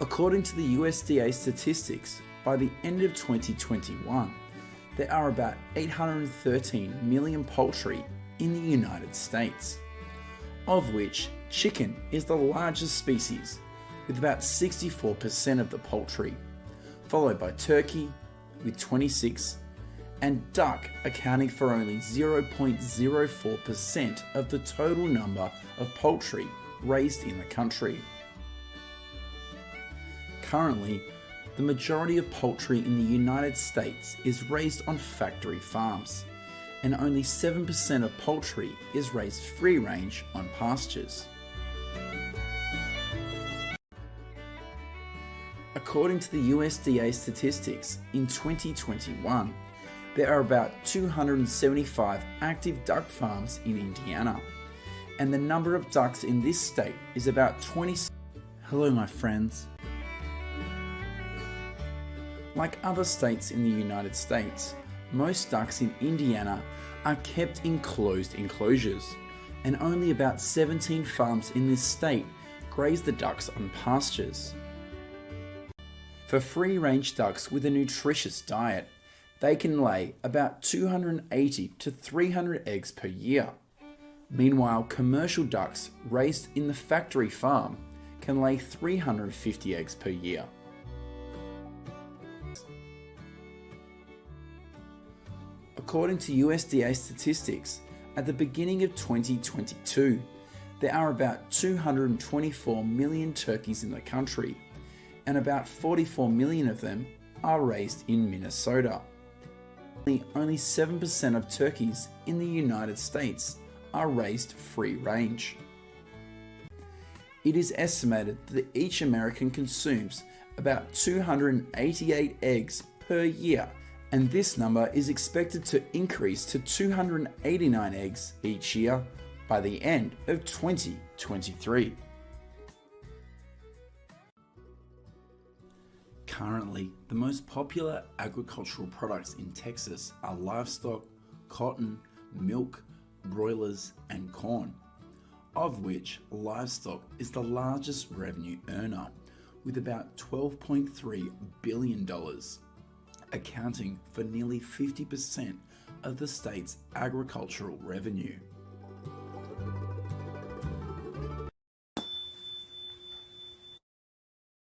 According to the USDA statistics, by the end of 2021, there are about 813 million poultry in the United States, of which chicken is the largest species with about 64% of the poultry, followed by turkey with 26%, and duck accounting for only 0.04% of the total number of poultry raised in the country. Currently, the majority of poultry in the United States is raised on factory farms, and only 7% of poultry is raised free range on pastures. According to the USDA statistics, in 2021, there are about 275 active duck farms in Indiana, and the number of ducks in this state is about 20. Hello, my friends. Like other states in the United States, most ducks in Indiana are kept in closed enclosures, and only about 17 farms in this state graze the ducks on pastures. For free-range ducks with a nutritious diet, they can lay about 280 to 300 eggs per year. Meanwhile, commercial ducks raised in the factory farm can lay 350 eggs per year. According to USDA statistics, at the beginning of 2022, there are about 224 million turkeys in the country, and about 44 million of them are raised in Minnesota. Only 7% of turkeys in the United States are raised free range. It is estimated that each American consumes about 288 eggs per year, and this number is expected to increase to 289 eggs each year by the end of 2023. Currently, the most popular agricultural products in Texas are livestock, cotton, milk, broilers, and corn, of which livestock is the largest revenue earner with about $12.3 billion, accounting for nearly 50% of the state's agricultural revenue.